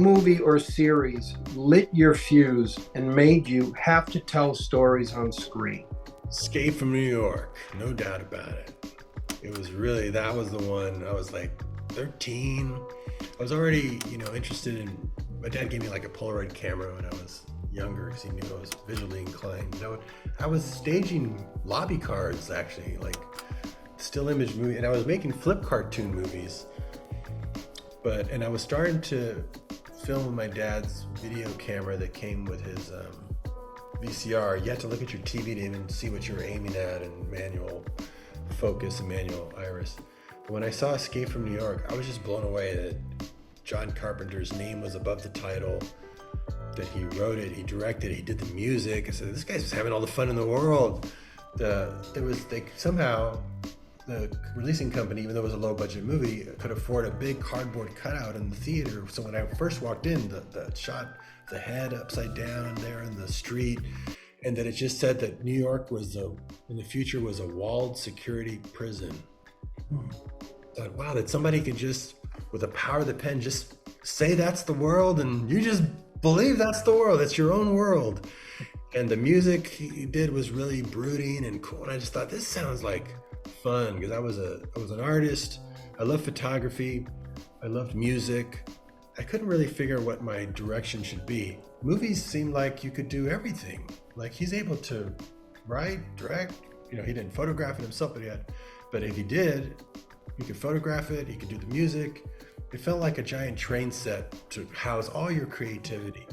movie or series lit your fuse and made you have to tell stories on screen? Escape from New York, no doubt about it. It was really, that was the one. I was like 13. I was already, interested in, my dad gave me like a Polaroid camera when I was younger because he knew I was visually inclined. I was staging lobby cards actually, like still image movie, and I was making flip cartoon movies. And I was starting to film with my dad's video camera that came with his VCR. You had to look at your TV to even see what you were aiming at, and manual focus and manual iris. But when I saw Escape from New York, I was just blown away that John Carpenter's name was above the title, that he wrote it, he directed it, he did the music. I said, this guy's just having all the fun in the world. Somehow the releasing company, even though it was a low budget movie, could afford a big cardboard cutout in the theater. So when I first walked in, the shot, the head upside down there in the street, and that it just said that New York in the future was a walled security prison. I thought, wow, that somebody could just, with the power of the pen, just say that's the world, and you just believe that's the world, it's your own world. And the music he did was really brooding and cool, and I just thought, this sounds like fun, because I was an artist. I love photography, I loved music. I couldn't really figure what my direction should be. Movies seemed like you could do everything. Like, he's able to write, direct, he didn't photograph it himself, but if he did, he could photograph it, he could do the music. It felt like a giant train set to house all your creativity.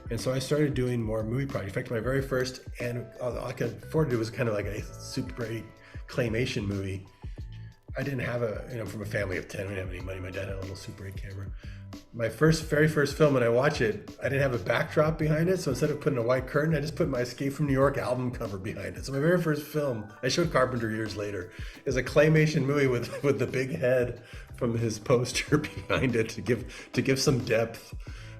And so I started doing more movie projects. In fact, my very first, and all I could afford to do was kind of like a Super 8 claymation movie. I didn't have from a family of 10, I didn't have any money. My dad had a little Super 8 camera. My very first film, when I watch it, I didn't have a backdrop behind it. So instead of putting a white curtain, I just put my Escape from New York album cover behind it. So my very first film, I showed Carpenter years later, is a claymation movie with the big head from his poster behind it to give some depth.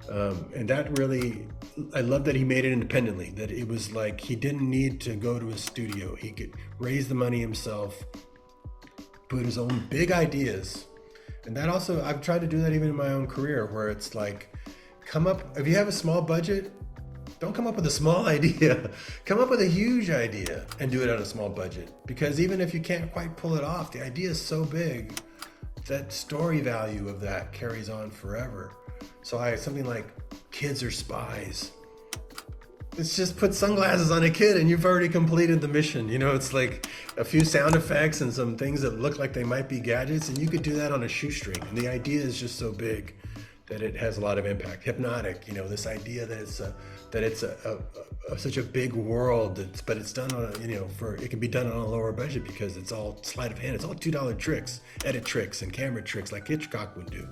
And that really, I love that he made it independently, that it was like he didn't need to go to a studio. He could raise the money himself, put his own big ideas. And that also, I've tried to do that even in my own career, where it's like, if you have a small budget, don't come up with a small idea. Come up with a huge idea and do it on a small budget. Because even if you can't quite pull it off, the idea is so big, that story value of that carries on forever. So something like Kids Are Spies. It's just put sunglasses on a kid and you've already completed the mission. It's like a few sound effects and some things that look like they might be gadgets, and you could do that on a shoestring. And the idea is just so big that it has a lot of impact. Hypnotic, this idea that it's such a big world, but it's done on it can be done on a lower budget because it's all sleight of hand. It's all $2 tricks, edit tricks and camera tricks like Hitchcock would do.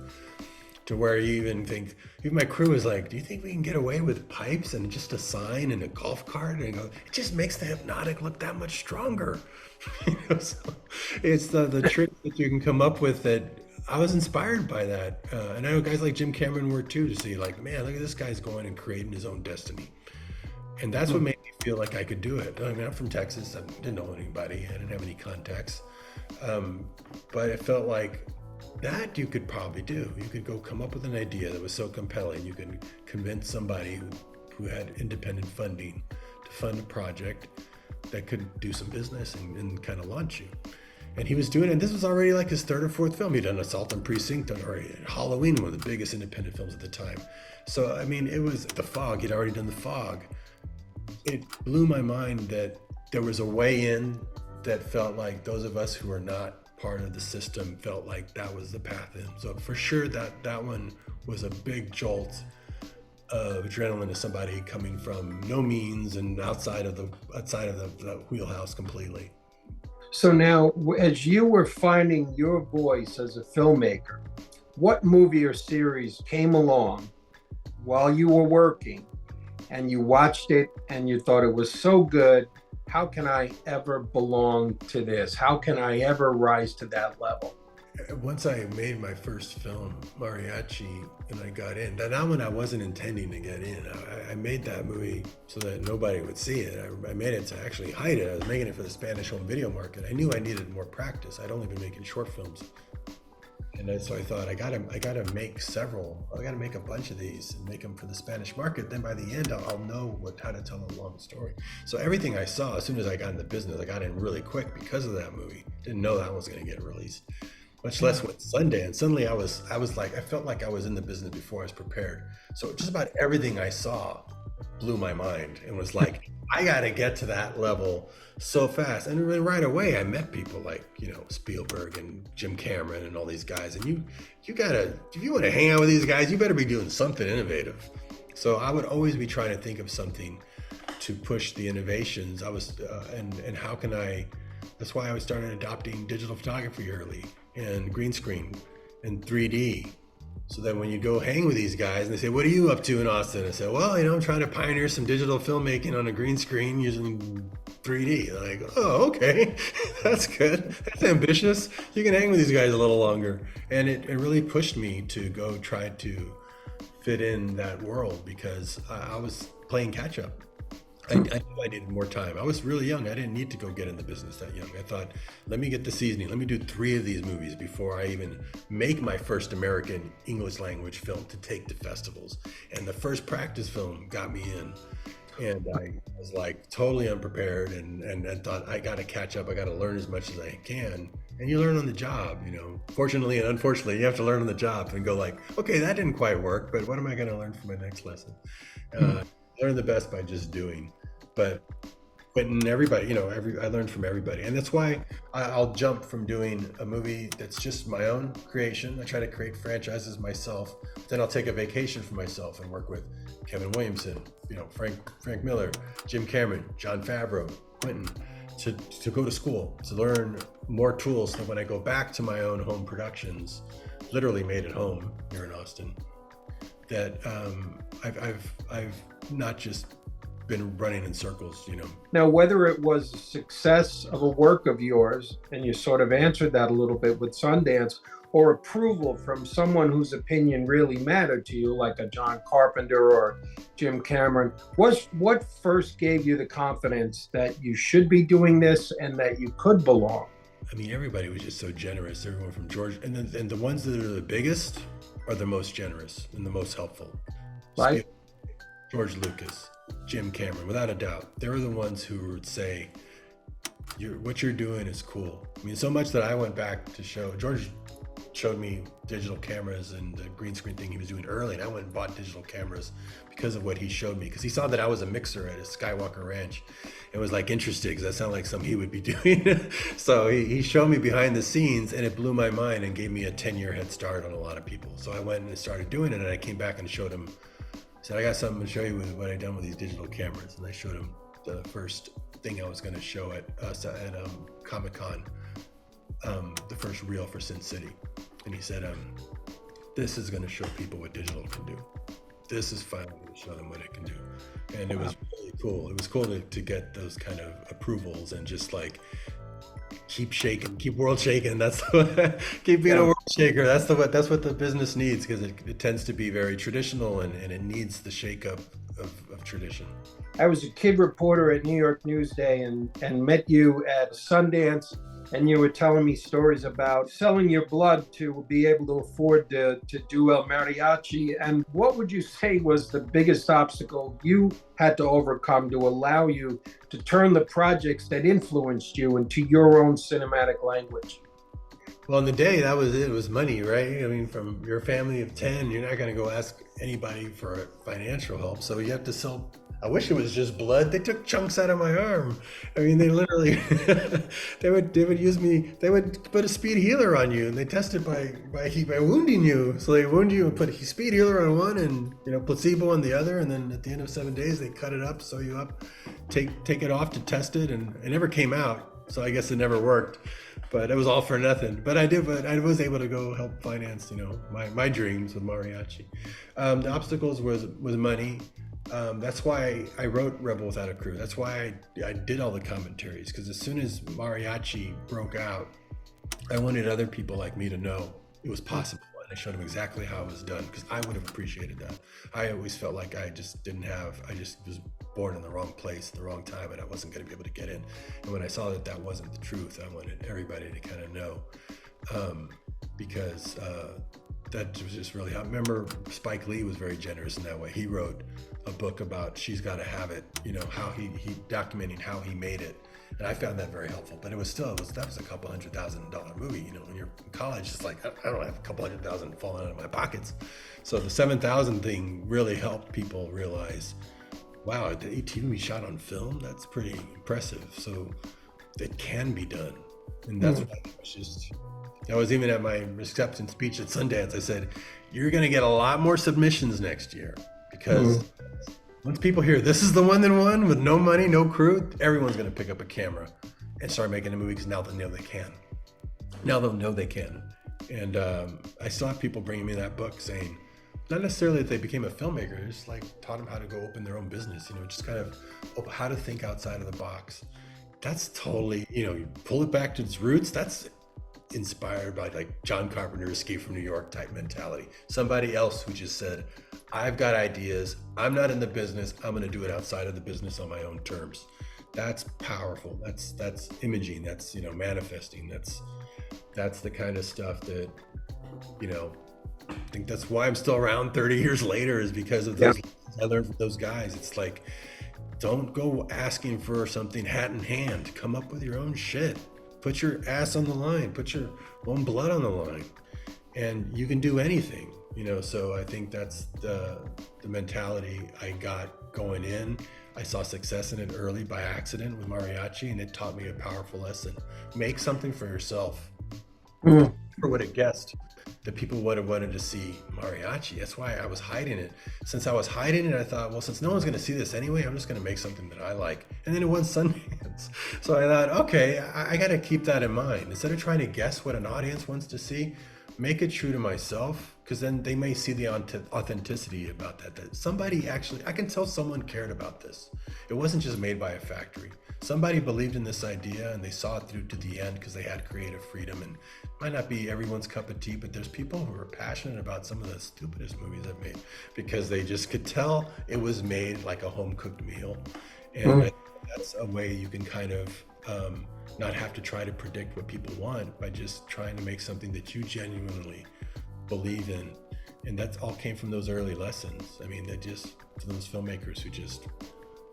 To where you even think, even my crew is like, do you think we can get away with pipes and just a sign and a golf cart? And I go, it just makes the Hypnotic look that much stronger. So it's the trick that you can come up with that I was inspired by that. And I know guys like Jim Cameron were too, to see like, man, look at this guy's going and creating his own destiny. And that's what made me feel like I could do it. I mean, I'm from Texas. I didn't know anybody. I didn't have any contacts. But it felt like, that you could probably do. You could go come up with an idea that was so compelling. You could convince somebody who had independent funding to fund a project that could do some business and kind of launch you. And he was doing it. And this was already like his third or fourth film. He'd done Assault on Precinct, or Halloween, one of the biggest independent films at the time. So, I mean, it was The Fog. He'd already done The Fog. It blew my mind that there was a way in that felt like those of us who are not part of the system felt like that was the path in. So for sure that one was a big jolt of adrenaline to somebody coming from no means and outside of the wheelhouse completely. So now, as you were finding your voice as a filmmaker, what movie or series came along while you were working and you watched it and you thought it was so good? How can I ever belong to this? How can I ever rise to that level? Once I made my first film, Mariachi, and I got in, that one I wasn't intending to get in. I made that movie so that nobody would see it. I made it to actually hide it. I was making it for the Spanish home video market. I knew I needed more practice. I'd only been making short films. And then, so I thought I gotta make several. I gotta make a bunch of these and make them for the Spanish market. Then by the end, I'll know how to tell a long story. So everything I saw, as soon as I got in the business, I got in really quick because of that movie. Didn't know that was going to get released. Much less with Sundance. Suddenly I was like, I felt like I was in the business before I was prepared. So just about everything I saw blew my mind and was like, I got to get to that level so fast. And then right away, I met people like, Spielberg and Jim Cameron and all these guys. And you gotta, if you want to hang out with these guys, you better be doing something innovative. So I would always be trying to think of something to push the innovations. I was, and how can I, that's why I started adopting digital photography early and green screen and 3D. So that when you go hang with these guys and they say, what are you up to in Austin? I say, well, I'm trying to pioneer some digital filmmaking on a green screen using 3D. They're like, oh, okay, that's good. That's ambitious. You can hang with these guys a little longer. And it really pushed me to go try to fit in that world because I was playing catch up. I knew I needed more time. I was really young. I didn't need to go get in the business that young. I thought, let me get the seasoning. Let me do 3 of these movies before I even make my first American English language film to take to festivals. And the first practice film got me in. And I was like totally unprepared and thought, I got to catch up. I got to learn as much as I can. And you learn on the job, Fortunately and unfortunately, you have to learn on the job and go like, okay, that didn't quite work, but what am I going to learn for my next lesson? Learn the best by just doing, but when everybody, I learned from everybody. And that's why I'll jump from doing a movie that's just my own creation. I try to create franchises myself. Then I'll take a vacation for myself and work with Kevin Williamson, Frank Miller, Jim Cameron, Jon Favreau, Quentin, to go to school, to learn more tools. So when I go back to my own home productions, literally made at home here in Austin, that I've not just been running in circles, Now, whether it was a success of a work of yours, and you sort of answered that a little bit with Sundance, or approval from someone whose opinion really mattered to you, like a John Carpenter or Jim Cameron, what first gave you the confidence that you should be doing this and that you could belong? I mean, everybody was just so generous. Everyone from George, and the ones that are the biggest are the most generous and the most helpful. Right. George Lucas, Jim Cameron, without a doubt, they're the ones who would say, what you're doing is cool. I mean, so much that I went back to George showed me digital cameras and the green screen thing he was doing early, and I went and bought digital cameras because of what he showed me, because he saw that I was a mixer at his Skywalker Ranch. It was like interesting because that sounded like something he would be doing. So he showed me behind the scenes, and it blew my mind and gave me a 10-year head start on a lot of people. So I went and started doing it, and I came back and showed him, said, I got something to show you with what I've done with these digital cameras. And I showed him the first thing I was going to show at Comic-Con, the first reel for Sin City. And he said, this is going to show people what digital can do. This is finally going to show them what it can do. And it was really cool. It was cool to get those kind of approvals and just like keep shaking, keep world shaking. That's keep being a world shaker. That's what the business needs, because it tends to be very traditional and it needs the shake up of tradition. I was a kid reporter at New York Newsday and met you at Sundance, and you were telling me stories about selling your blood to be able to afford to do El Mariachi. And what would you say was the biggest obstacle you had to overcome to allow you to turn the projects that influenced you into your own cinematic language? Well, in the day, that was it. It was money, right? I mean, from your family of 10, you're not going to go ask anybody for financial help. So you have to sell. I wish it was just blood. They took chunks out of my arm. I mean, they literally, they would use me. They would put a speed healer on you, and they tested by wounding you. So they wound you and put a speed healer on one, and placebo on the other. And then at the end of 7 days, they cut it up, sew you up, take it off to test it, and it never came out. So I guess it never worked. But it was all for nothing. But I was able to go help finance, my dreams with mariachi. The obstacles was money. That's why I wrote Rebel Without a Crew. That's why I did all the commentaries, because as soon as mariachi broke out, I wanted other people like me to know it was possible. And I showed them exactly how it was done, because I would have appreciated that. I always felt like I just was born in the wrong place, the wrong time, and I wasn't going to be able to get in. And when I saw that wasn't the truth, I wanted everybody to kind of know. because that was just really, I remember Spike Lee was very generous in that way. He wrote a book about She's Gotta Have It, how he documenting how he made it. And I found that very helpful, but that was a couple $100,000 movie. When you're in college, it's like, I don't have a couple $100,000 falling out of my pockets. So the 7,000 thing really helped people realize, wow, the 18 we shot on film, that's pretty impressive. So it can be done. And that's what I was even at my acceptance speech at Sundance. I said, you're going to get a lot more submissions next year, because once people hear this is the one that won with no money, no crew, everyone's going to pick up a camera and start making a movie, because now they'll know they can. Now they'll know they can. And I still have people bringing me that book saying, not necessarily that they became a filmmaker, just like taught them how to go open their own business, just kind of how to think outside of the box. That's totally, you pull it back to its roots. That's inspired by like John Carpenter, Escape from New York type mentality. Somebody else who just said, I've got ideas. I'm not in the business. I'm going to do it outside of the business on my own terms. That's powerful. That's imaging. That's, manifesting. That's the kind of stuff that, I think that's why I'm still around 30 years later, is because of those. I learned from those guys. It's like, don't go asking for something hat in hand. Come up with your own shit. Put your ass on the line. Put your own blood on the line, and you can do anything. So I think that's the mentality I got going in. I saw success in it early by accident with mariachi, and it taught me a powerful lesson. Make something for yourself. For what it guessed. The people would have wanted to see mariachi. That's why I was hiding it. Since I was hiding it, I thought, well, since no one's going to see this anyway, I'm just going to make something that I like. And then it won Sundance. So I thought, okay, I got to keep that in mind. Instead of trying to guess what an audience wants to see, make it true to myself, because then they may see the authenticity about that somebody actually, I can tell someone cared about this. It wasn't just made by a factory. Somebody believed in this idea and they saw it through to the end because they had creative freedom. And it might not be everyone's cup of tea, but there's people who are passionate about some of the stupidest movies I've made, because they just could tell it was made like a home cooked meal. And that's a way you can kind of not have to try to predict what people want by just trying to make something that you genuinely believe in. And that all came from those early lessons. I mean, those filmmakers who just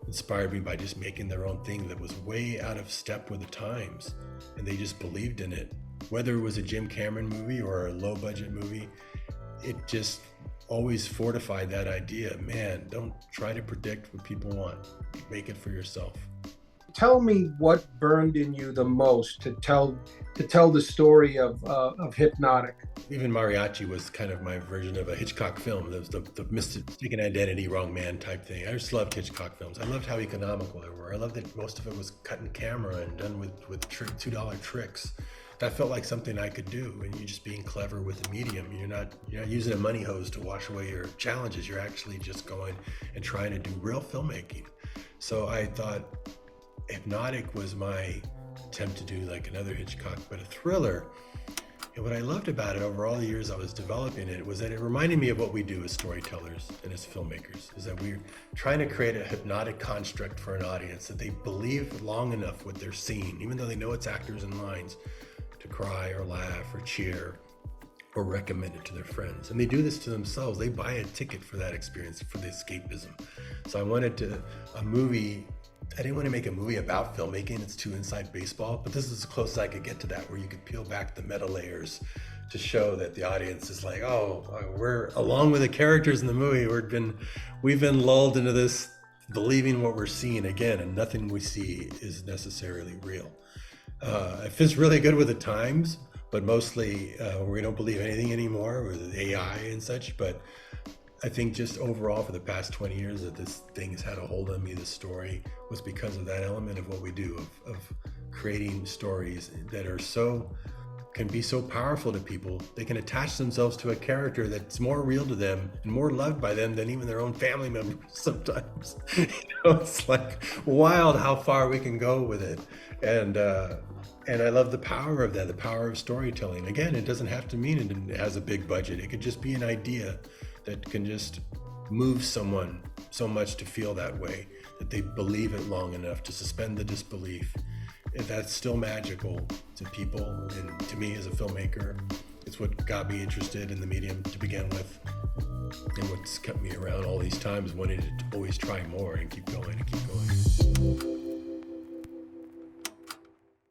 inspired me by just making their own thing that was way out of step with the times, and they just believed in it. Whether it was a Jim Cameron movie or a low budget movie, it just always fortified that idea. Man, don't try to predict what people want. Make it for yourself. Tell me what burned in you the most to tell the story of Hypnotic. Even Mariachi was kind of my version of a Hitchcock film. There was the mistaken identity, wrong man type thing. I just loved Hitchcock films. I loved how economical they were. I loved that most of it was cut in camera and done with $2 tricks. That felt like something I could do, and you're just being clever with the medium. You're not using a money hose to wash away your challenges. You're actually just going and trying to do real filmmaking. So I thought Hypnotic was my attempt to do like another Hitchcock, but a thriller. And what I loved about it over all the years I was developing it was that it reminded me of what we do as storytellers and as filmmakers, is that we're trying to create a hypnotic construct for an audience that they believe long enough what they're seeing, even though they know it's actors and lines, to cry or laugh or cheer or recommend it to their friends. And they do this to themselves. They buy a ticket for that experience, for the escapism. So I wanted I didn't want to make a movie about filmmaking. It's too inside baseball, but this is as close as I could get to that, where you could peel back the meta layers to show that the audience is like, oh, we're along with the characters in the movie. We've been lulled into this believing what we're seeing again, and nothing we see is necessarily real. It fits really good with the times, but mostly we don't believe anything anymore with AI and such. But I think just overall for the past 20 years that this thing has had a hold on me, this story, was because of that element of what we do, of creating stories that can be so powerful to people. They can attach themselves to a character that's more real to them and more loved by them than even their own family members sometimes. It's like wild how far we can go with it. And I love the power of that, the power of storytelling. Again, it doesn't have to mean it has a big budget. It could just be an idea that can just move someone so much to feel that way, that they believe it long enough to suspend the disbelief. If that's still magical to people, and to me as a filmmaker, it's what got me interested in the medium to begin with. And what's kept me around all these times, wanting to always try more and keep going and keep going.